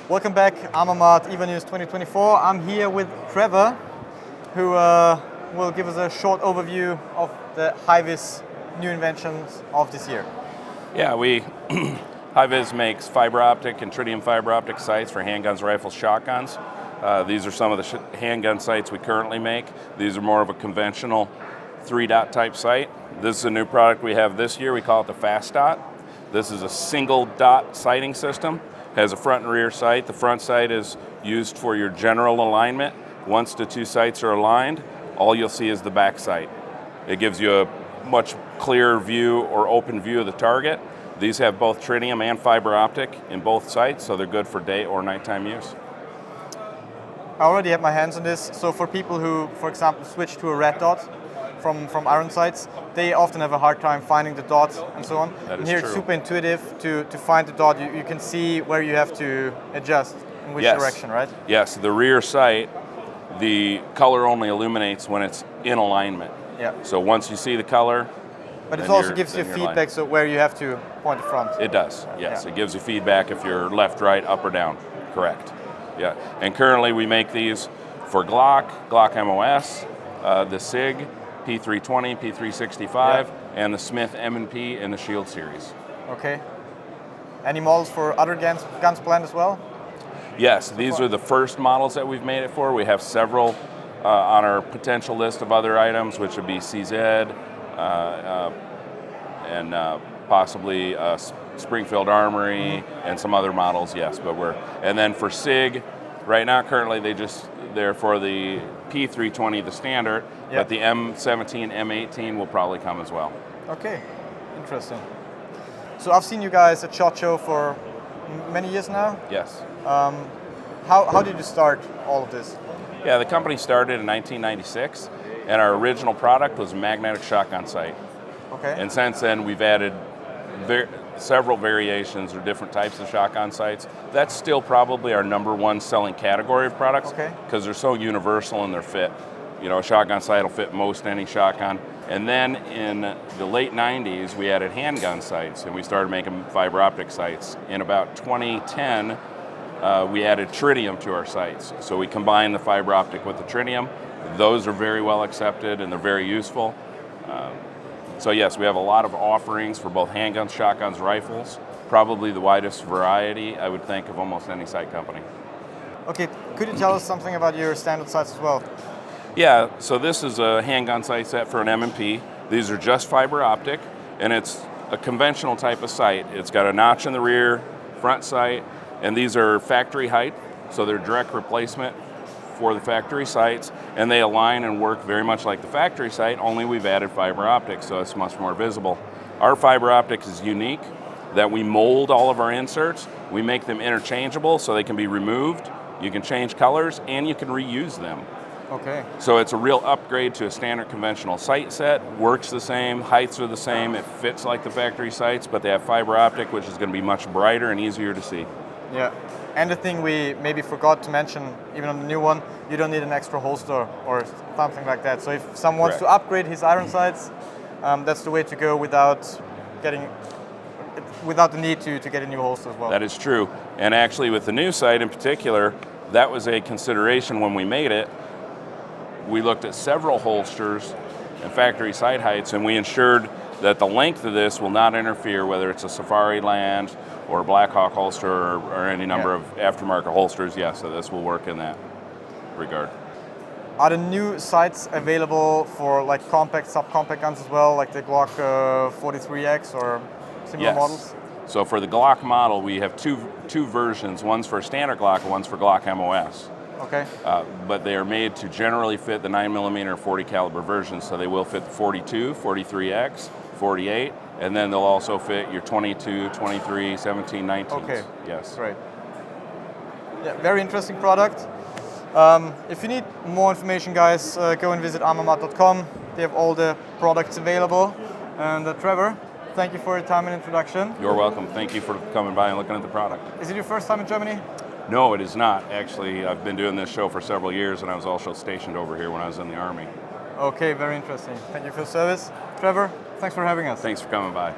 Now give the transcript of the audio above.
Welcome back, Armamart EVA News 2024. I'm here with Trevor, who will give us a short overview of the Hiviz new inventions of this year. Yeah, Hiviz makes fiber optic and tritium fiber optic sights for handguns, rifles, shotguns. These are some of the handgun sights we currently make. These are more of a conventional 3-dot type sight. This is a new product we have this year. We call it the Fast Dot. This is a single dot sighting system. Has a front and rear sight. The front sight is used for your general alignment. Once the two sights are aligned, all you'll see is the back sight. It gives you a much clearer view or open view of the target. These have both tritium and fiber optic in both sights, so they're good for day or nighttime use. I already have my hands on this, so for people who, for example, switch to a red dot from iron sights, they often have a hard time finding the dot and so on. That is and here true. It's super intuitive to find the dot. You can see where you have to adjust, in which Yes. direction, right? Yes, the rear sight, the color only illuminates when it's in alignment. Yeah. So once you see the color, But it then also you're- gives you then you're feedback, aligned. so where you have to point the front. It does, yes. Yeah. It gives you feedback if you're left, right, up, or down. Correct. Yeah. And currently we make these for Glock, Glock MOS, the SIG, P320, P365, and the Smith M&P and the Shield series. Okay. Any models for other guns planned as well? Yes, these are the first models that we've made it for. We have several on our potential list of other items, which would be CZ, and possibly Springfield Armory, and some other models, yes. And then for SIG, right now currently they're for the P320, the standard, but the M17, M18 will probably come as well. Okay, interesting. So I've seen you guys at SHOT Show for many years now. Yes. How did you start all of this? Yeah, the company started in 1996, and our original product was a magnetic shotgun sight. Okay. And since then, we've added several variations or different types of shotgun sights. That's still probably our #1 selling category of products because they're so universal in their fit. You know, a shotgun sight will fit most any shotgun. And then in the late 90s, we added handgun sights, and we started making fiber optic sights. In about 2010, we added tritium to our sights. So we combined the fiber optic with the tritium. Those are very well accepted, and they're very useful. So yes, we have a lot of offerings for both handguns, shotguns, rifles. Probably the widest variety, I would think, of almost any sight company. Okay, could you tell us something about your standard sights as well? Yeah, so this is a handgun sight set for an M&P. These are just fiber optic, and it's a conventional type of sight. It's got a notch in the rear, front sight, and these are factory height, so they're direct replacement for the factory sights, and they align and work very much like the factory sight, only we've added fiber optic, so it's much more visible. Our fiber optic is unique, that we mold all of our inserts. We make them interchangeable so they can be removed. You can change colors, and you can reuse them. Okay. So it's a real upgrade to a standard conventional sight set. Works the same, heights are the same, it fits like the factory sights, but they have fiber optic, which is going to be much brighter and easier to see. Yeah. And the thing we maybe forgot to mention, even on the new one, you don't need an extra holster or something like that. So if someone wants to upgrade his iron sights, that's the way to go without the need to get a new holster as well. That is true. And actually with the new sight in particular, that was a consideration when we made it. We looked at several holsters and factory sight heights, and we ensured that the length of this will not interfere, whether it's a Safari Land or a Blackhawk holster or any number of aftermarket holsters. Yeah, so this will work in that regard. Are the new sights available for like compact, subcompact guns as well, like the Glock 43X or similar models? So for the Glock model, we have two versions. One's for standard Glock and one's for Glock MOS. Okay. But they are made to generally fit the 9mm 40 caliber version, so they will fit the 42, 43X, 48, and then they'll also fit your 22, 23, 17, 19. Okay. Yes. Great. Yeah, very interesting product. If you need more information, guys, go and visit armamart.com. They have all the products available. And Trevor, thank you for your time and introduction. You're welcome. Thank you for coming by and looking at the product. Is it your first time in Germany? No, it is not. Actually, I've been doing this show for several years, and I was also stationed over here when I was in the Army. Okay, very interesting. Thank you for your service. Trevor, thanks for having us. Thanks for coming by.